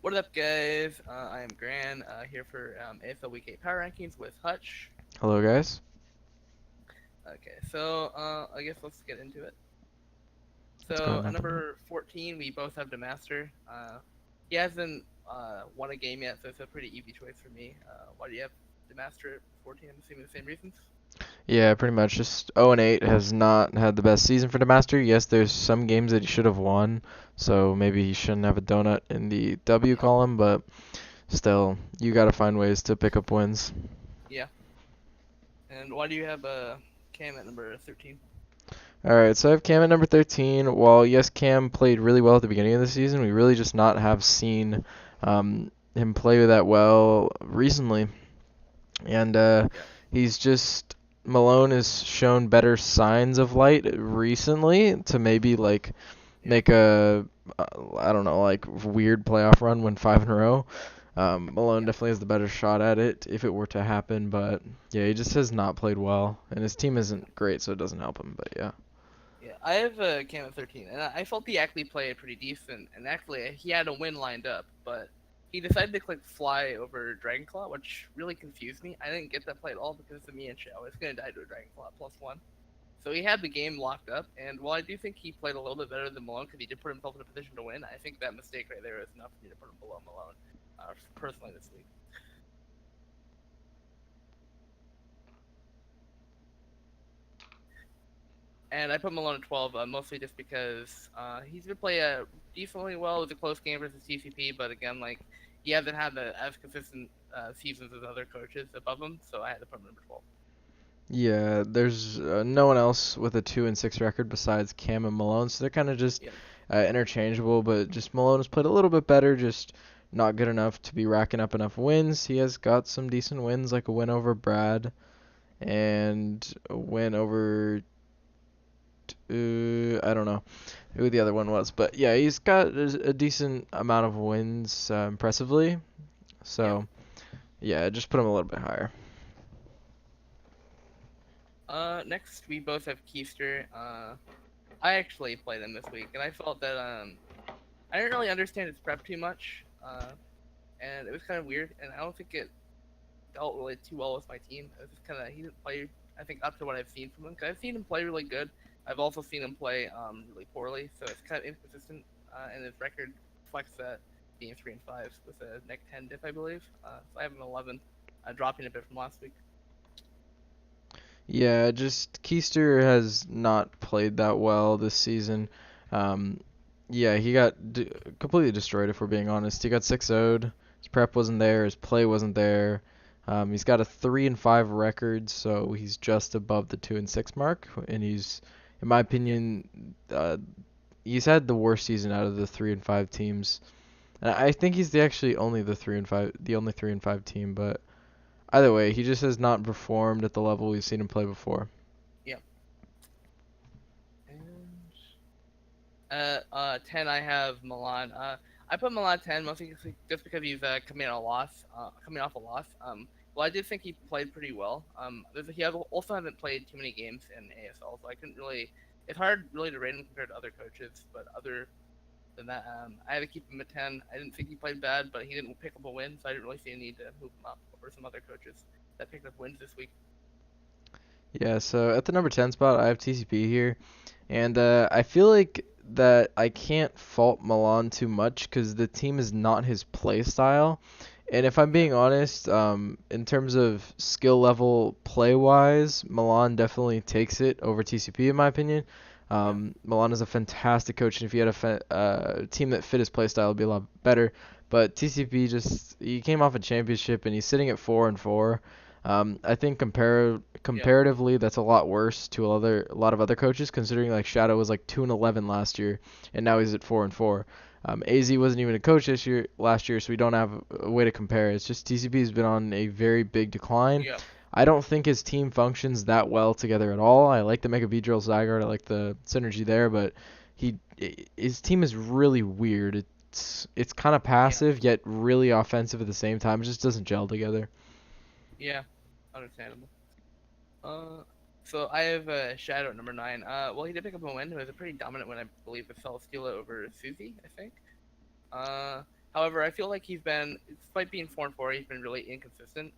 What up, guys? I am Gran, here for ASL Week 8 Power Rankings with Hutch. Hello, guys. Okay, so I guess let's get into it. Let's go ahead So, and hop into it. number 14, we both have Demaster. He hasn't won a game yet, so it's a pretty easy choice for me. Why do you have Demaster at 14? I'm assuming the same reasons? Yeah, pretty much. Just 0 and 8 has not had the best season for the Master. Yes, there's some games that he should have won, so maybe he shouldn't have a donut in the W Yeah, column, but still, you got to find ways to pick up wins. yeah. And why do you have Cam at number 13? All right, so I have Cam at number 13. While yes, Cam played really well at the beginning of the season, we really just not have seen him play that well recently. And Yeah, he's just Malone has shown better signs of light recently to maybe like yeah, make a I don't know, like weird playoff run, win 5 in a row. Malone yeah. definitely has the better shot at it if it were to happen, but yeah, he just has not played well, and his team isn't great, so it doesn't help him. But yeah. Yeah, I have Cam at 13, and I felt he actually played pretty decent, and actually he had a win lined up, but he decided to click fly over Dragonclaw, which really confused me. I didn't get that play at all because of me and Shao. It's gonna die to a Dragonclaw +1. So he had the game locked up, and while I do think he played a little bit better than Malone because he did put himself in a position to win, I think that mistake right there is enough for me to put him below Malone, personally this week. And I put Malone at 12, mostly just because he's been playing decently well. It was a close game versus TCP, but again, like he hasn't had as consistent seasons as other coaches above him, so I had to put him number 12. Yeah, there's no one else with a 2-6 record besides Cam and Malone, so they're kind of just Yep. interchangeable. But just Malone has played a little bit better, just not good enough to be racking up enough wins. He has got some decent wins, like a win over Brad and a win over I don't know who the other one was, but yeah, he's got a decent amount of wins, impressively. Yep. So yeah, just put him a little bit higher. Next we both have Keister. I actually played him this week, and I felt that I didn't really understand his prep too much, and it was kind of weird, and I don't think it dealt really too well with my team. It was just kind of he didn't play, I think, up to what I've seen from him. Cause I've seen him play really good. I've also seen him play really poorly, so it's kind of inconsistent. And his record reflects that, being 3-5 with a neck 10 dip, I believe. So I have him 11, dropping a bit from last week. Yeah, just Keister has not played that well this season. Um, yeah, he got completely destroyed if we're being honest. He got 6-0'd. His prep wasn't there. His play wasn't there. He's got a 3-5 record, so he's just above the 2-6 mark, and he's, in my Yeah, opinion, he's had the worst season out of the 3-5 teams. And I think he's actually only the only 3-5 team, but either way, he just has not performed at the level we've seen him play before. yeah. And 10, I have Milan. I put Milan 10 mostly just because he's coming off a loss. Well, I did think he played pretty well. Also hasn't played too many games in ASL, so I couldn't really. It's hard really to rate him compared to other coaches, but other than that, I had to keep him at 10. I didn't think he played bad, but he didn't pick up a win, so I didn't really see a need to move him up over some other coaches that picked up wins this week. Yeah, so at the number 10 spot, I have TCP here. And I feel like that I can't fault Milan too much because the team is not his play style. And if I'm Yeah, being honest, in terms of skill level play wise, Milan definitely takes it over TCP in my opinion. yeah, Milan is a fantastic coach, and if he had a team that fit his play style, it'd be a lot better. But TCP just he came off a championship and he's sitting at 4-4. I think yeah, comparatively, that's a lot worse to a lot of other coaches, considering like Shadow was like 2-11 last year, and now he's at 4-4. AZ wasn't even a coach last year, so we don't have a way to compare. It's just TCP's been on a very big decline. yeah, I don't think his team functions that well together at all. I like the Mega Beedrill Zygarde, I like the synergy there, but his team is really weird. It's kind of yeah, passive yet really offensive at the same time. It just doesn't gel together. yeah. Understandable. Uh, so I have Shadow at number 9. Well, he did pick up a win. It was a pretty dominant win, I believe, with Celesteela over Susie, I think. Uh, However, I feel like he's been, despite being 4-4, he's been really inconsistent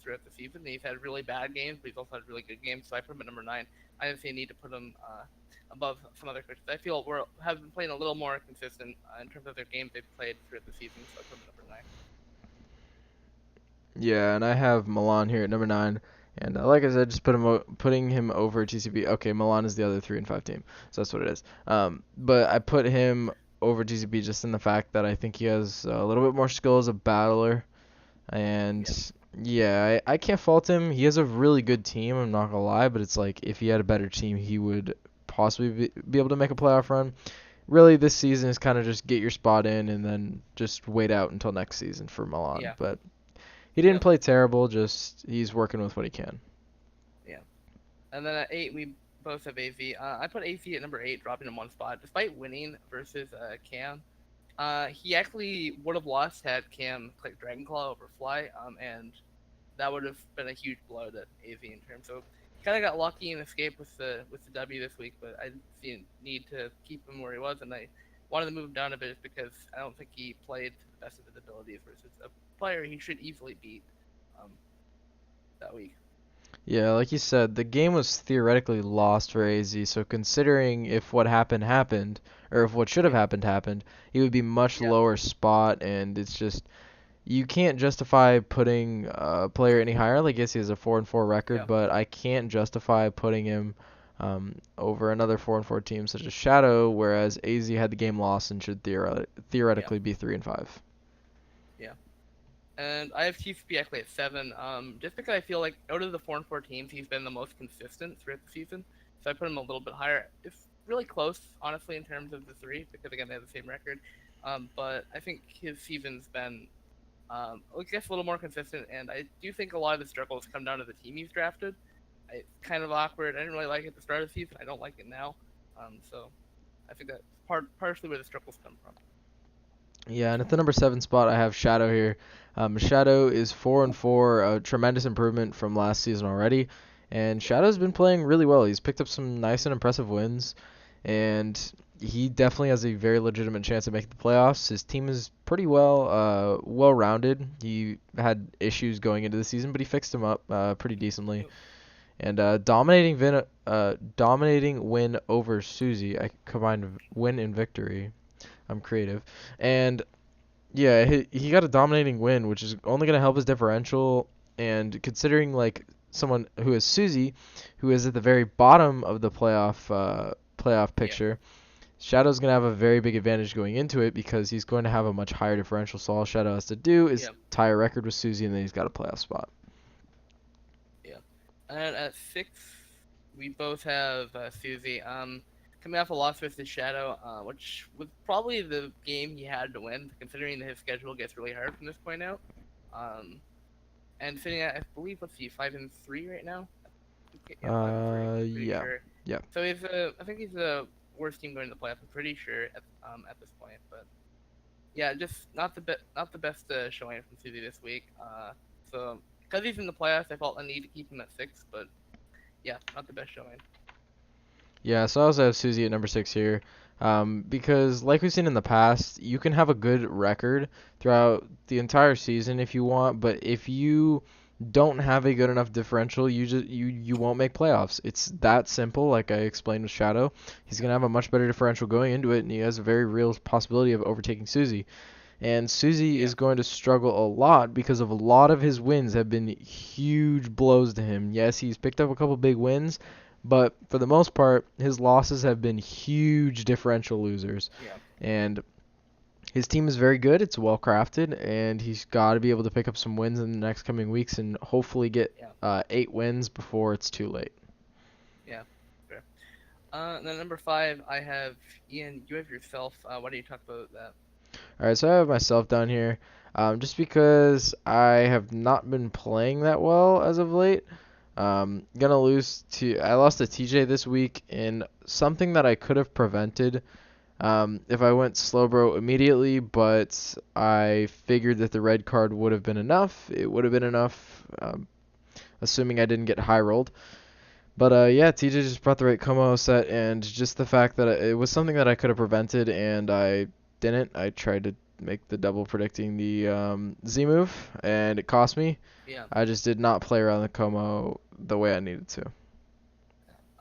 throughout the season. He's had really bad games, but he's also had really good games. So I put him at number 9. I didn't see a need to put him above some other coaches. I feel we have been playing a little more consistent in terms of their games they've played throughout the season. So I put him at number 9. Yeah, and I have Milan here at number 9. And like I said, just putting him over TCB. Okay, Milan is the other 3 and 5 team, so that's what it is. But I put him over TCB just in the fact that I think he has a little bit more skill as a battler. And Yeah. yeah, I can't fault him. He has a really good team, I'm not gonna lie, but it's like if he had a better team, he would possibly be able to make a playoff run. Really, this season is kind of just get your spot in and then just wait out until next season for Milan. Yeah. But he didn't Yep. play terrible, just he's working with what he can. Yeah. And then at 8, we both have AZ. I put AZ at number 8, dropping him 1 spot. Despite winning versus Cam, he actually would have lost had Cam clicked Dragon Claw over Fly, and that would have been a huge blow to AZ in terms. So kind of got lucky and escaped with the W this week, but I didn't see a need to keep him where he was, and I wanted to move him down a bit because I don't think he played to the best of his abilities versus a player he should easily beat um, that week. Yeah, like you said, the game was theoretically lost for AZ, so considering if what happened, or if what should have Yeah. happened, he would be much Yeah. lower spot, and it's just you can't justify putting a player any higher. Like, yes, he has a 4-4 record, Yeah. but I can't justify putting him over another 4-4 team such as Shadow, whereas AZ had the game lost and should Yeah. theoretically be 3-5. Yeah. And I have TCP actually at 7. Just because I feel like out of the 4-4 teams, he's been the most consistent throughout the season. So I put him a little bit higher. It's really close, honestly, in terms of the 3, because again they have the same record. But I think his season's been, I guess, a little more consistent, and I do think a lot of the struggles come down to the team he's drafted. It's kind of awkward. I didn't really like it at the start of the season. I don't like it now. So I think that's partially where the struggles come from. Yeah, and at the number 7 spot, I have Shadow here. Shadow is 4-4, a tremendous improvement from last season already. And Yeah. Shadow's been playing really well. He's picked up some nice and impressive wins, and he definitely has a very legitimate chance of making the playoffs. His team is pretty well-rounded. He had issues going into the season, but he fixed them up pretty decently. And dominating win over Susie. I combined win and victory. I'm creative. And yeah, he got a dominating win, which is only going to help his differential. And considering like someone who is Susie, who is at the very bottom of the playoff Yeah. picture, Shadow's going to have a very big advantage going into it because he's going to have a much higher differential. So all Shadow has to do is Yeah. tie a record with Susie, and then he's got a playoff spot. Yeah. And at 6, we both have Susie. Coming off a loss versus Shadow, which was probably the game he had to win, considering that his schedule gets really hard from this point out. And sitting at, I believe, let's see, 5-3 right now. Yeah, 5-3. Pretty Yeah, sure. yeah. So I think he's the worst team going to the playoffs. I'm pretty sure at this point, but yeah, just not the best showing from Susie this week. So because he's in the playoffs, I felt a need to keep him at 6, but yeah, not the best showing. Yeah, so I also have Susie at number 6 here. Because like we've seen in the past, you can have a good record throughout the entire season if you want, but if you don't have a good enough differential, you won't make playoffs. It's that simple, like I explained with Shadow. He's Yeah. gonna have a much better differential going into it, and he has a very real possibility of overtaking Susie. And Susie Yeah. is going to struggle a lot because of a lot of his wins have been huge blows to him. Yes, he's picked up a couple big wins, but for the most part, his losses have been huge differential losers. Yeah. And his team is very good. It's well crafted, and he's got to be able to pick up some wins in the next coming weeks and hopefully get Yeah. 8 wins before it's too late. Yeah. Fair. And then number 5, I have Ian. You have yourself. Why don't you talk about that? All right, so I have myself down here, just because I have not been playing that well as of late. I lost to TJ this week in something that I could have prevented if I went slow bro immediately, but I figured that the red card would have been enough. It would have been enough, assuming I didn't get high rolled. But yeah, TJ just brought the right combo set, and just the fact that it was something that I could have prevented, and I didn't. I tried to make the double predicting the Z move, and it cost me. Yeah. I just did not play around the Como the way I needed to.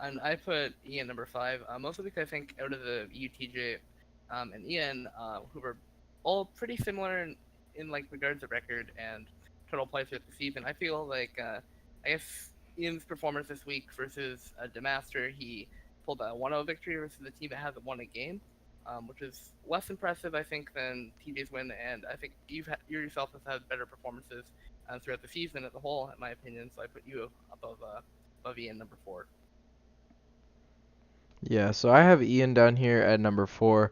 And I put Ian number 5, mostly because I think out of the UTJ and Ian, who were all pretty similar in like regards to record and total play throughout the season, I feel like I guess Ian's performance this week versus Demaster, he pulled a 1-0 victory versus the team that hasn't won a game, which is less impressive, I think, than TJ's win. And I think you yourself have had better performances throughout the season as a whole, in my opinion. So I put you above Ian number 4. Yeah, so I have Ian down here at number 4.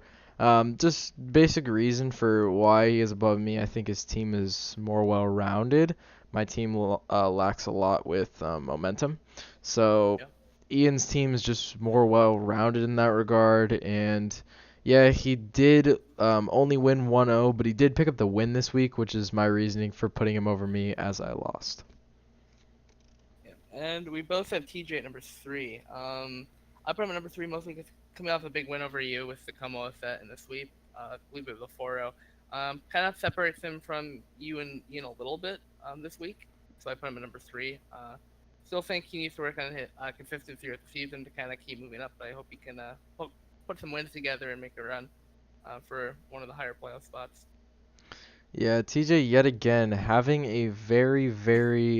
Just basic reason for why he is above me. I think his team is more well-rounded. My team lacks a lot with momentum. So Yeah. Ian's team is just more well-rounded in that regard. And yeah, he did only win 1-0, but he did pick up the win this week, which is my reasoning for putting him over me as I lost. Yeah. And we both have TJ at number 3. I put him at number 3 mostly because coming off a big win over you with the Como set in the sweep, I believe it was a 4-0. Kind of separates him from you and Ian a little bit this week, so I put him at number 3. Still think he needs to work on his consistency throughout the season to kind of keep moving up, but I hope he can put some wins together and make a run for one of the higher playoff spots. Yeah, TJ yet again having a very, very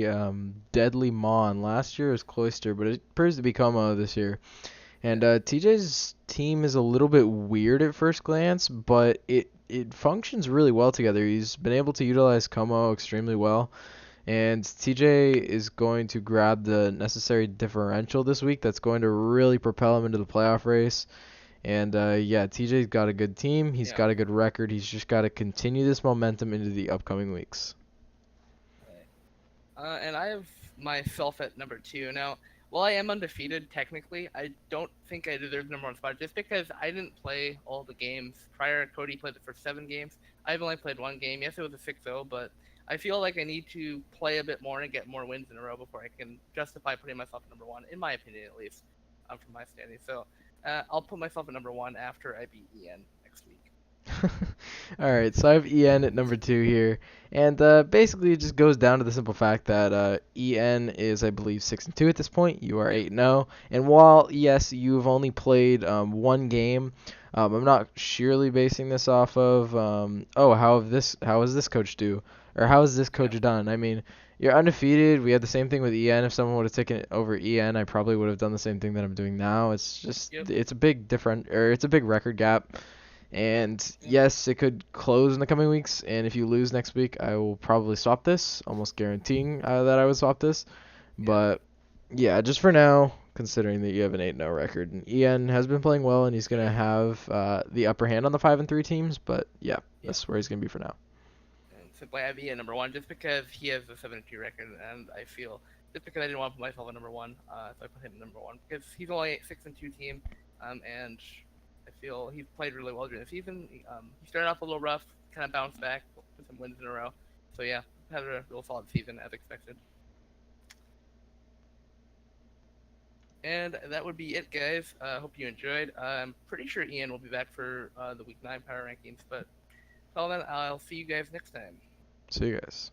deadly Mon. Last year was Cloister, but it appears to be Como this year. And TJ's team is a little bit weird at first glance, but it functions really well together. He's been able to utilize Como extremely well, and TJ is going to grab the necessary differential this week that's going to really propel him into the playoff race. And yeah, TJ's got a good team. He's got a good record. He's just got to continue this momentum into the upcoming weeks. And I have myself at number 2. Now, while I am undefeated technically, I don't think I deserve the number 1 spot just because I didn't play all the games. Prior, Cody played the first 7 games. I've only played 1 game. Yes, it was a 6-0, but I feel like I need to play a bit more and get more wins in a row before I can justify putting myself at number 1, in my opinion at least, from my standing. So I'll put myself at number 1 after I beat Ian next week. All right, so I have EN at number 2 here, and basically it just goes down to the simple fact that EN is, I believe, 6-2 at this point. You are 8-0, and while yes, you've only played 1 game, I'm not surely basing this off of how has this coach do, or how has this coach done? I mean, you're undefeated. We had the same thing with EN. If someone would have taken it over EN, I probably would have done the same thing that I'm doing now. It's just it's a big it's a big record gap. And yes, it could close in the coming weeks. And if you lose next week, I will probably swap this, almost guaranteeing that I would swap this. But yeah, just for now, considering that you have an 8-0 record, and Ian has been playing well, and he's gonna have the upper hand on the 5-3 teams. But yeah, that's where he's gonna be for now. And simply, I have Ian number 1 just because he has the 7-2 record, and I feel just because I didn't want to put myself at number 1, so I put him at number 1 because he's only a 6-2 team, and I feel he's played really well during the season. He started off a little rough, kind of bounced back with some wins in a row. So yeah, had a real solid season as expected. And that would be it, guys. Hope you enjoyed. I'm pretty sure Ian will be back for the Week 9 Power Rankings. But until then, I'll see you guys next time. See you guys.